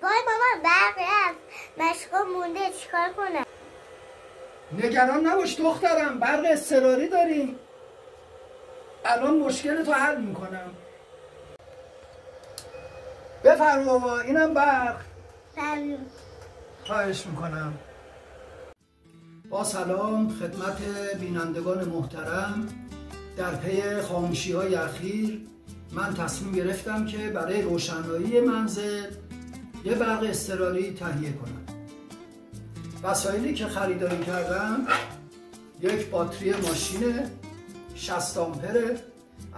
وای مامان برق رفت، مشغول مونده، چیکار کنم؟ نگران نباش دخترم، برق اضطراری داریم. الان مشکلتو حل میکنم. بفرما بابا، اینم برق. ممنون. خواهش میکنم. با سلام خدمت بینندگان محترم. در پی خاموشی های اخیر من تصمیم گرفتم که برای روشنایی منزل یه برق اضطراری تهیه کنم. وسایلی که خریداری کردم یک باتری ماشین 60 آمپره،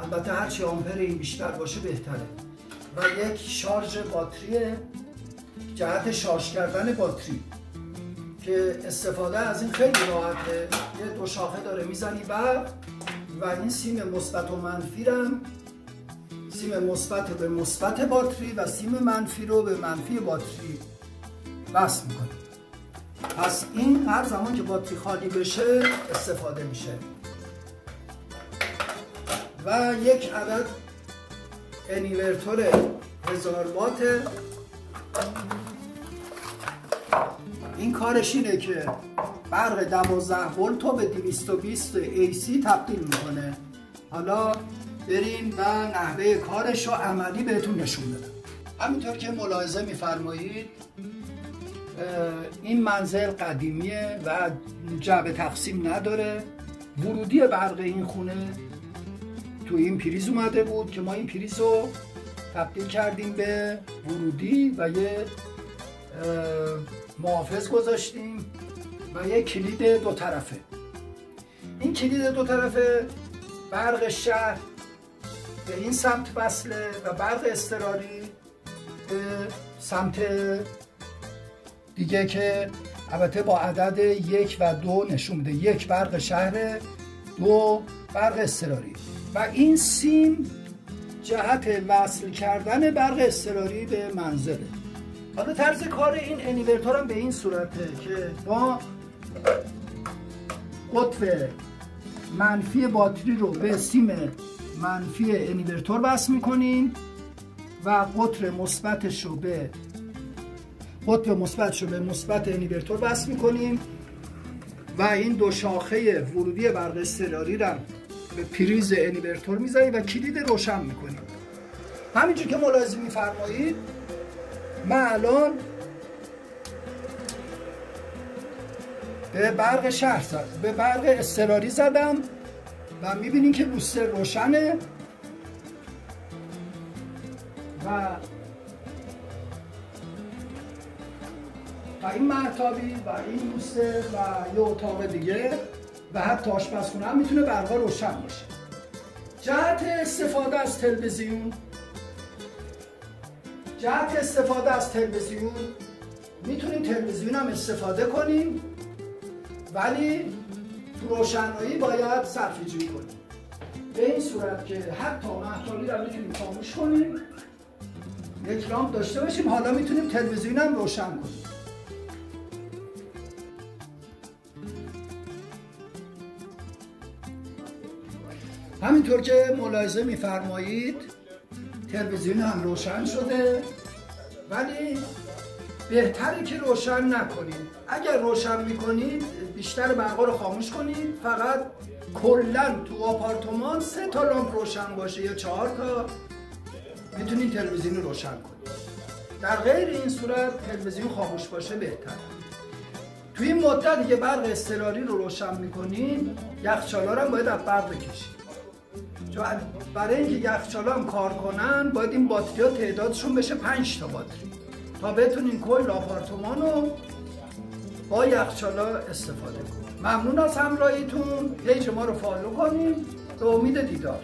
البته هرچی آمپر این بیشتر باشه بهتره، و یک شارژ باتری جهت شارژ کردن باتری که استفاده از این خیلی راحته. یه دو شاخه داره میزنی برق و این سیم مثبت و منفی رم، سیم مثبت به مثبت باتری و سیم منفی رو به منفی باتری وصل میکنه. پس این هر زمان که باتری خالی بشه استفاده میشه. و یک عدد انیورتور 1000 وات. این کارش اینه که برق 12 ولت رو به 220 AC تبدیل میکنه. حالا بریم و نحوه کارش رو عملی بهتون نشون بدم. همینطور که ملاحظه میفرمایید این منزل قدیمیه و جعبه تقسیم نداره. ورودی برق این خونه تو این پریز اومده بود که ما این پریز رو تبدیل کردیم به ورودی و یه محافظ گذاشتیم و یه کلید دو طرفه. این کلید دو طرفه برق شهر به این سمت وصله و برق اضطراری به سمت دیگه که البته با عدد 1 و 2 نشون میده. 1 برق شهر، 2 برق اضطراری. و این سیم جهت وصل کردن برق اضطراری به منزله. حالا طرز کار این انیورتور هم به این صورته که ما قطب منفی باتری رو به سیم منفی انیورتور وصل میکنیم و قطب مثبتش رو به مثبت انیورتور وصل میکنیم و این دو شاخه ورودی برق اضطراری رو به پریز انیورتور میذاریم و کلید روشن میکنیم. همینجور که ملاحظه میفرمایید من الان به برق اضطراری زدم و میبینین که لوستر روشنه و این مرتابی و این لوستر و یه اتاق دیگه و حتی آشپزخونه هم میتونه برقا روشن باشه. جهت استفاده از تلویزیون میتونیم تلویزیون هم استفاده کنیم، ولی تو روشنایی باید صرفه‌جویی کنیم. به این صورت که حتی محتابی رو میتونیم خاموش کنیم، یک لامپ داشته باشیم. حالا میتونیم تلویزیون هم روشن کنیم. همینطور که ملاحظه میفرمایید تلویزیون هم روشن شده، ولی بهتره که روشن نکنید. اگر روشن میکنید بیشتر برقا رو خاموش کنید، فقط کلا تو آپارتمان 3 تا لامپ روشن باشه یا 4 تا میتونید تلویزیون رو روشن کنید. در غیر این صورت تلویزیون خاموش باشه بهتره. توی این مدتی که برق اضطراری رو روشن میکنید یخچالا رو هم باید از برق بکشید. برای اینکه یخچالا هم کار کنن باید این باتری ها تعدادشون بشه 5 تا باتری تا بتونین کل آپارتمان رو با یخچالا استفاده کنید. ممنون از همراهیتون. پیج ما رو فالو کنید. به امید دیدار.